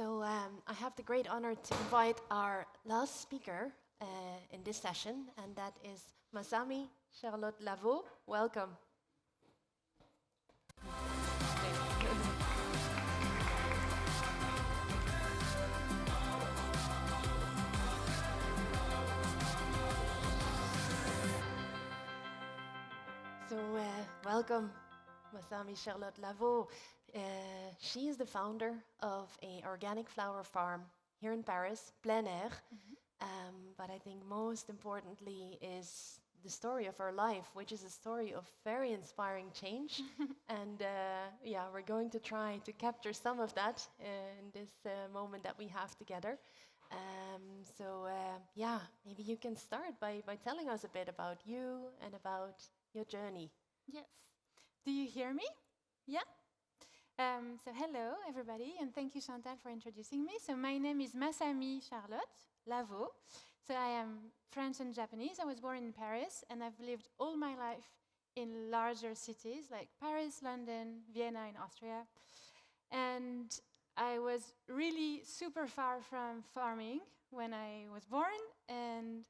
I have the great honor to invite our last speaker in this session, and that is Masami Charlotte Lavault. Welcome. Welcome, Masami Charlotte Lavault. She is the founder of an organic flower farm here in Paris, Plein. But I think most importantly is the story of her life, which is a story of very inspiring change. And we're going to try to capture some of that in this moment that we have together. Maybe you can start by telling us a bit about you and about your journey. Yes. Do you hear me? Yeah? So hello, everybody, and thank you, Chantal, for introducing me. So my name is Masami Charlotte Lavault. So I am French and Japanese. I was born in Paris, and I've lived all my life in larger cities like Paris, London, Vienna in Austria. And I was really super far from farming when I was born, and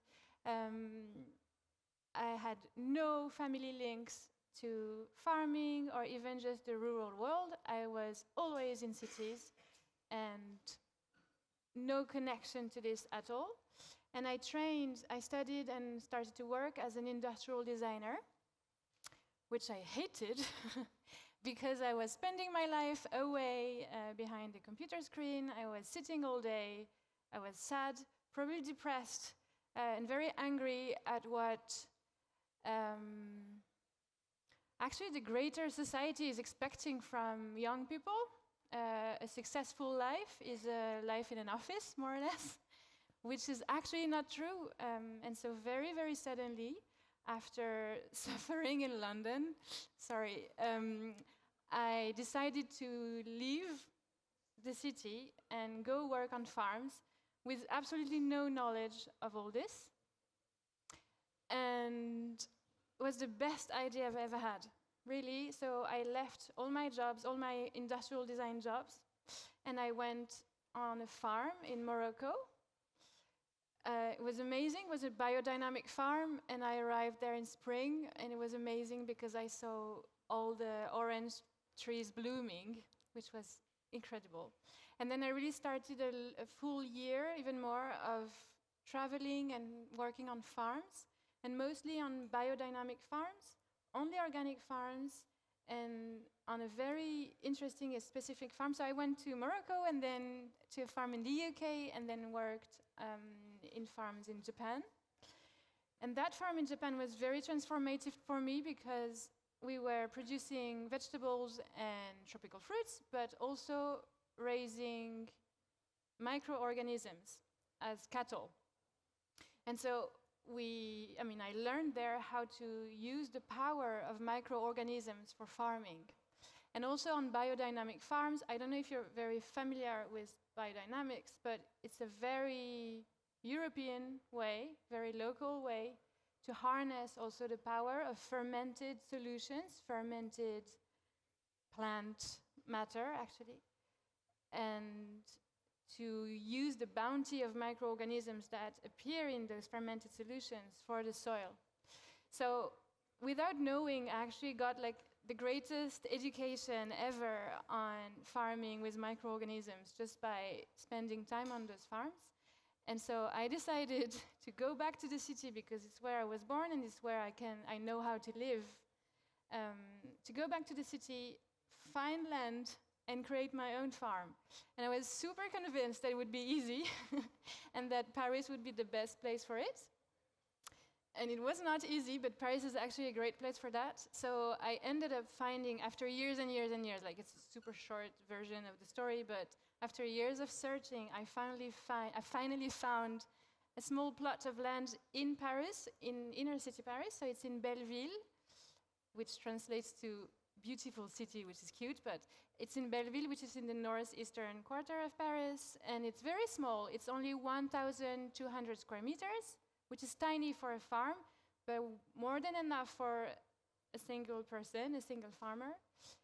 I had no family links to farming or even just the rural world. I was always in cities and no connection to this at all. And I studied and started to work as an industrial designer, which I hated because I was spending my life away behind the computer screen. I was sitting all day. I was sad, probably depressed, and very angry at what actually the greater society is expecting from young people. A successful life is a life in an office, more or less, which is actually not true. And so very, very suddenly, after suffering in London, I decided to leave the city and go work on farms with absolutely no knowledge of all this. And it was the best idea I've ever had, really. So I left all my jobs, all my industrial design jobs, and I went on a farm in Morocco. It was amazing. It was a biodynamic farm, and I arrived there in spring, and it was amazing because I saw all the orange trees blooming, which was incredible. And then I really started a full year, even more, of traveling and working on farms, and mostly on biodynamic farms, only organic farms, and on a very interesting and specific farm. So I went to Morocco and then to a farm in the UK and then worked in farms in Japan. And that farm in Japan was very transformative for me because we were producing vegetables and tropical fruits, but also raising microorganisms as cattle. And so I learned there how to use the power of microorganisms for farming. And also on biodynamic farms, I don't know if you're very familiar with biodynamics, but it's a very European way, very local way, to harness also the power of fermented solutions, fermented plant matter, actually, and to use the bounty of microorganisms that appear in those fermented solutions for the soil. So without knowing, I actually got the greatest education ever on farming with microorganisms just by spending time on those farms. And so I decided to go back to the city because it's where I was born and it's where I know how to live. To go back to the city, find land, and create my own farm. And I was super convinced that it would be easy and that Paris would be the best place for it. And it was not easy, but Paris is actually a great place for that. So I ended up finding, after years and years and years, it's a super short version of the story, but after years of searching, I finally found a small plot of land in Paris, in inner city Paris. So it's in Belleville, which translates to beautiful city, which is cute, but it's in Belleville, which is in the northeastern quarter of Paris, and it's very small. It's only 1,200 square meters, which is tiny for a farm, but more than enough for a single person, a single farmer.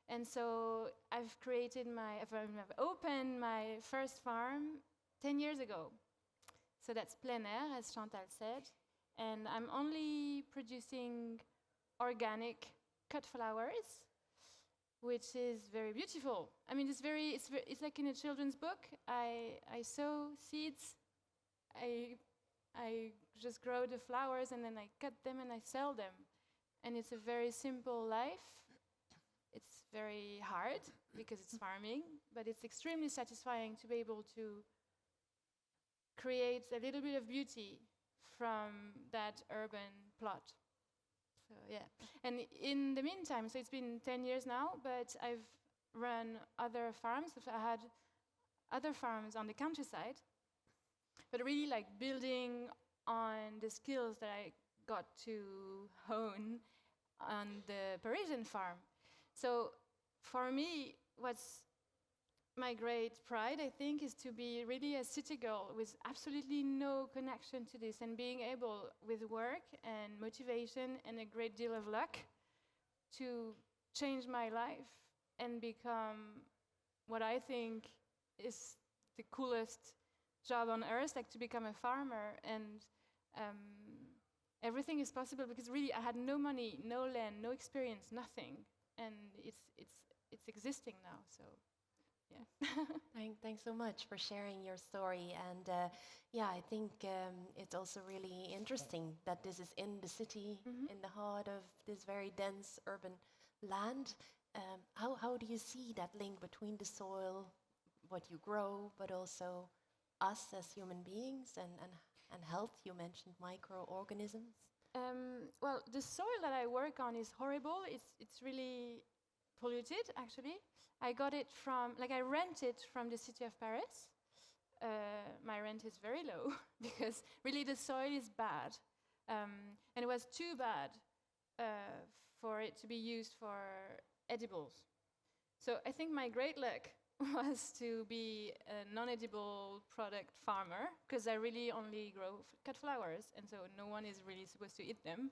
And so I've opened my first farm 10 years ago. So that's Plein, as Chantal said. And I'm only producing organic cut flowers, which is very beautiful. I mean, it's like in a children's book. I sow seeds, I just grow the flowers, and then I cut them and I sell them. And it's a very simple life. It's very hard because it's farming, but it's extremely satisfying to be able to create a little bit of beauty from that urban plot. So yeah, and in the meantime, so it's been 10 years now, but I've run other farms. I had other farms on the countryside, but really like building on the skills that I got to hone on the Parisian farm. So for me, what's my great pride, I think, is to be really a city girl with absolutely no connection to this, and being able, with work and motivation and a great deal of luck, to change my life and become what I think is the coolest job on earth, like to become a farmer. And everything is possible because really I had no money, no land, no experience, nothing, and it's existing now. So. Yeah. Thanks so much for sharing your story. And yeah, I think it's also really interesting that this is in the city, in the heart of this very dense urban land. How do you see that link between the soil, what you grow, but also us as human beings and health? You mentioned microorganisms. Well, the soil that I work on is horrible. It's really polluted, actually. I got it from, I rent it from the city of Paris. My rent is very low because really the soil is bad. And it was too bad for it to be used for edibles. So I think my great luck was to be a non-edible product farmer, because I really only grow cut flowers, and so no one is really supposed to eat them.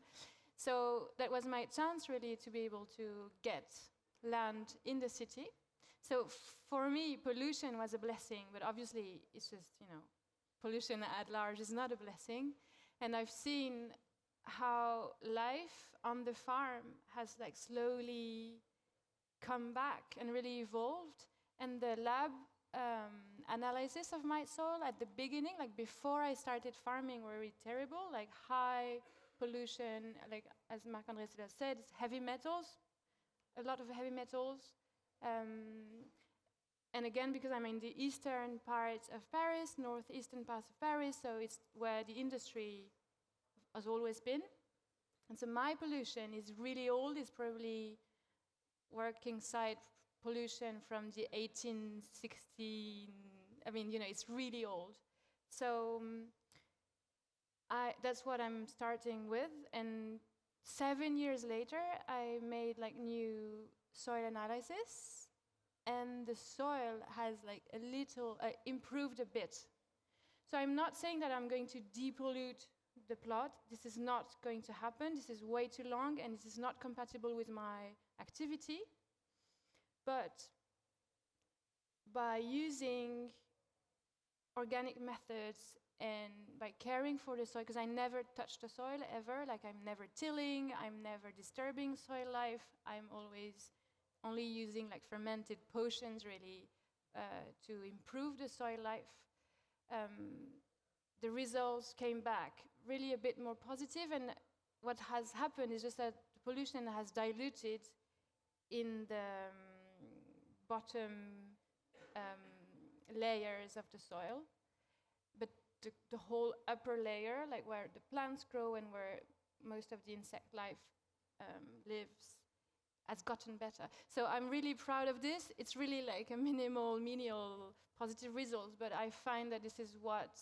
So that was my chance really to be able to get land in the city. So for me, pollution was a blessing, but obviously it's just, pollution at large is not a blessing. And I've seen how life on the farm has slowly come back and really evolved. And the lab analysis of my soil at the beginning, before I started farming, were really terrible, high pollution, as Marc-André said, it's heavy metals, a lot of heavy metals. And again, because I'm in the eastern part of Paris, northeastern part of Paris, so it's where the industry has always been. And so my pollution is really old. It's probably working site pollution from the 1860s. I mean, it's really old. So that's what I'm starting with. And 7 years later, I made new soil analysis, and the soil has a little improved a bit. So I'm not saying that I'm going to depollute the plot. This is not going to happen. This is way too long, and this is not compatible with my activity. But by using organic methods and by caring for the soil, because I never touch the soil ever, I'm never tilling, I'm never disturbing soil life, I'm always only using fermented potions really to improve the soil life. The results came back really a bit more positive, and what has happened is just that the pollution has diluted in the bottom layers of the soil, but the whole upper layer, where the plants grow and where most of the insect life lives, has gotten better. So I'm really proud of this. It's really a menial positive results, but I find that this is what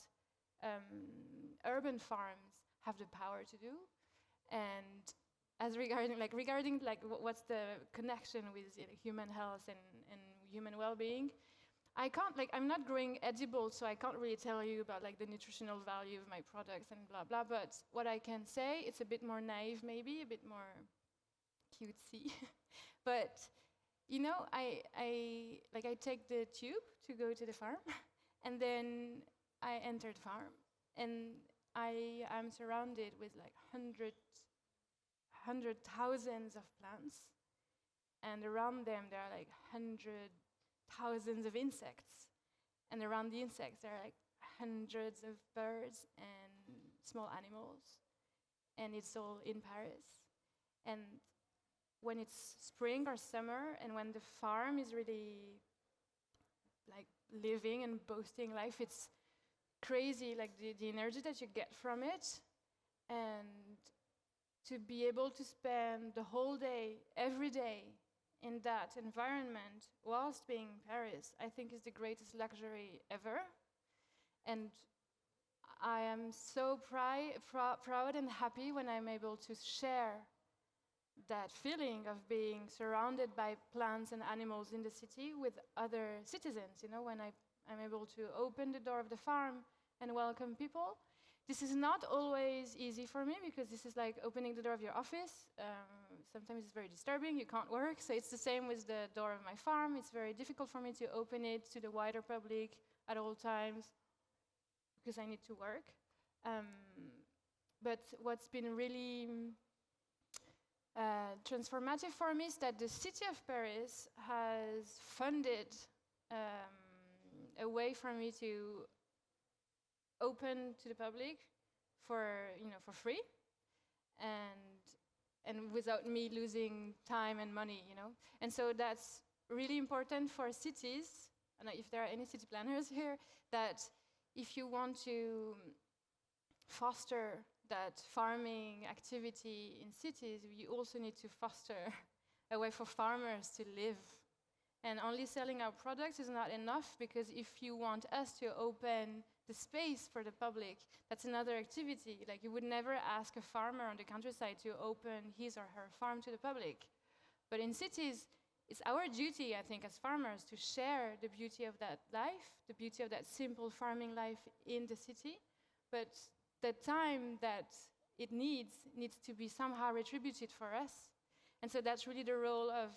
urban farms have the power to do. And as regarding what's the connection with human health and human well-being, I can't, I'm not growing edibles, so I can't really tell you about the nutritional value of my products and blah blah, but what I can say, it's a bit more naive maybe, a bit more cutesy. But you know, I take the tube to go to the farm, and then I enter the farm, and I am surrounded with like hundred thousands of plants, and around them there are like 100,000 of insects, and around the insects there are like hundreds of birds and small animals, and it's all in Paris. And when it's spring or summer, and when the farm is really like living and boasting life, it's crazy, like the energy that you get from it. And to be able to spend the whole day, every day, in that environment whilst being in Paris, I think is the greatest luxury ever. And I am so proud and happy when I'm able to share that feeling of being surrounded by plants and animals in the city with other citizens. You know, when I'm able to open the door of the farm and welcome people. This is not always easy for me, because this is like opening the door of your office. Sometimes it's very disturbing, you can't work. So it's the same with the door of my farm. It's very difficult for me to open it to the wider public at all times, because I need to work. But what's been really transformative for me is that the city of Paris has funded a way for me to open to the public for free, and without me losing time and money, you know. And so that's really important for cities, and if there are any city planners here, that if you want to foster that farming activity in cities, you also need to foster a way for farmers to live. And only selling our products is not enough, because if you want us to open the space for the public, that's another activity. Like, you would never ask a farmer on the countryside to open his or her farm to the public. But in cities, it's our duty, I think, as farmers, to share the beauty of that life, the beauty of that simple farming life in the city. But the time that it needs to be somehow retributed for us. And so that's really the role of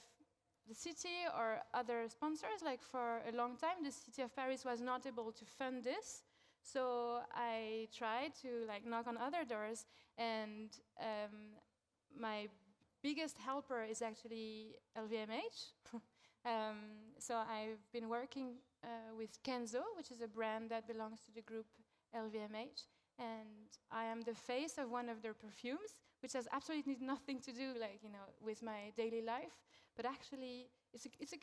the city or other sponsors. Like, for a long time, the city of Paris was not able to fund this. So I tried to knock on other doors, and my biggest helper is actually LVMH. So I've been working with Kenzo, which is a brand that belongs to the group LVMH, and I am the face of one of their perfumes, which has absolutely nothing to do, with my daily life. But actually, it's a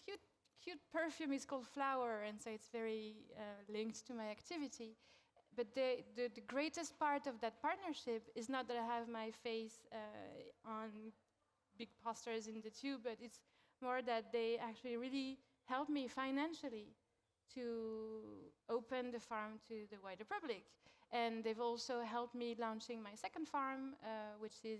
cute perfume. It's called Flower, and so it's very linked to my activity. But the greatest part of that partnership is not that I have my face on big posters in the tube, but it's more that they actually really help me financially to open the farm to the wider public. And they've also helped me launching my second farm, which is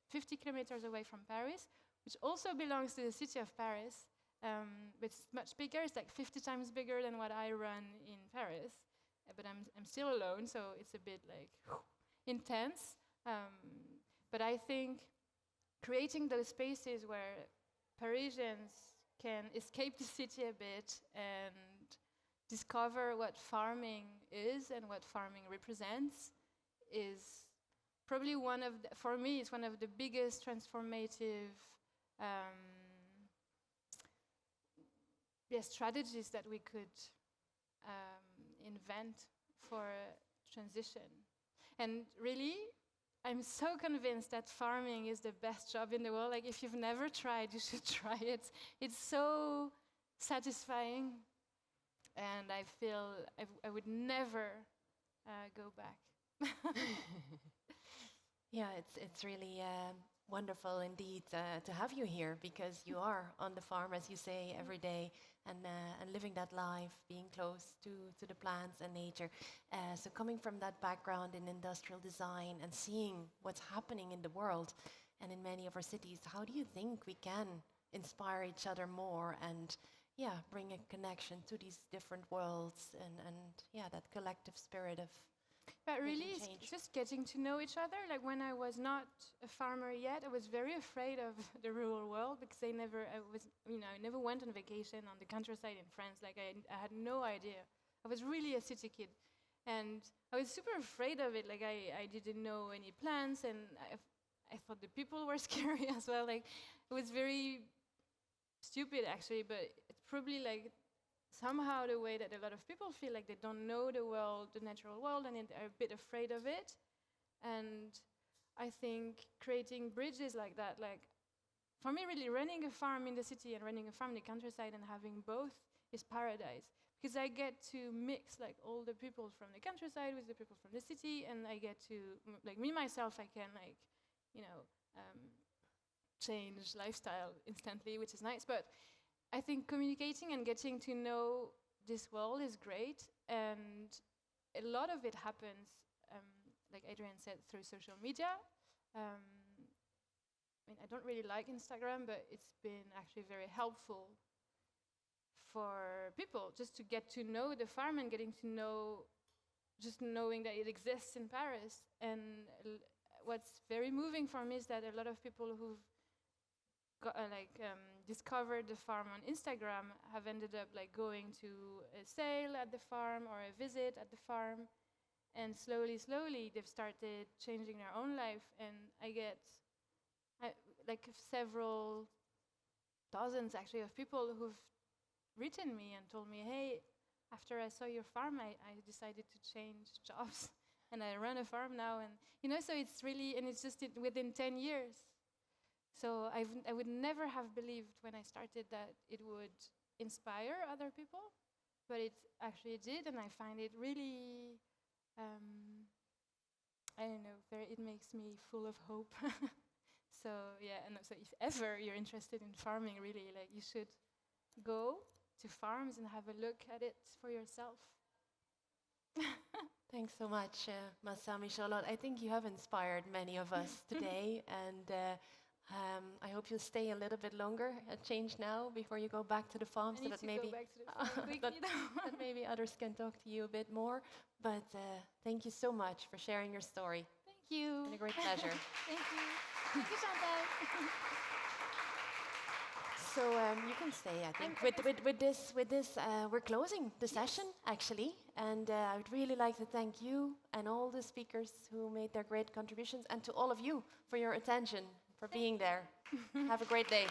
50 kilometers away from Paris, which also belongs to the city of Paris. But it's much bigger. It's like 50 times bigger than what I run in Paris. But I'm still alone, so it's a bit intense. But I think creating those spaces where Parisians can escape the city a bit and discover what farming is and what farming represents is probably for me, it's one of the biggest transformative strategies that we could invent for transition. And really, I'm so convinced that farming is the best job in the world. Like, if you've never tried, you should try it. It's so satisfying, and I feel I would never go back. Yeah, it's really wonderful indeed to have you here, because you are on the farm, as you say, every day, and living that life, being close to the plants and nature. So coming from that background in industrial design and seeing what's happening in the world and in many of our cities, how do you think we can inspire each other more and bring a connection to these different worlds and that collective spirit of But making really, it's change. just getting to know each other. Like when I was not a farmer yet, I was very afraid of the rural world because I never went on vacation on the countryside in France. Like I had no idea. I was really a city kid, and I was super afraid of it. Like I didn't know any plants, and I thought the people were scary as well. Like it was very stupid actually, but it's probably like somehow the way that a lot of people feel like they don't know the world, the natural world, and they're a bit afraid of it. And I think creating bridges like that, like for me really running a farm in the city and running a farm in the countryside and having both is paradise. Because I get to mix like all the people from the countryside with the people from the city, and I get to, like me myself, I can like, change lifestyle instantly, which is nice. But I think communicating and getting to know this world is great, and a lot of it happens, like Adrian said, through social media. I don't really like Instagram, but it's been actually very helpful for people just to get to know the farm and getting to know, just knowing that it exists in Paris. And what's very moving for me is that a lot of people who've discovered the farm on Instagram have ended up like going to a sale at the farm or a visit at the farm, and slowly they've started changing their own life. And I get like several dozens actually of people who've written me and told me, hey, after I saw your farm, I decided to change jobs and I run a farm now. And so it's really, and it's just within 10 years. So I would never have believed when I started that it would inspire other people, but it actually did, and I find it really, I don't know, it makes me full of hope. So yeah, and so if ever you're interested in farming, really, like you should go to farms and have a look at it for yourself. Thanks so much, Masami, Charlotte. I think you have inspired many of us today, and I hope you'll stay a little bit longer at ChangeNOW before you go back to the farm, so that maybe go back to the farm quickly that maybe others can talk to you a bit more. But thank you so much for sharing your story. Thank you. It's been a great pleasure. Thank you. Thank you, Chantal. So you can stay, I think. With this, we're closing the session, actually. And I would really like to thank you and all the speakers who made their great contributions, and to all of you for your attention, for being there. Have a great day.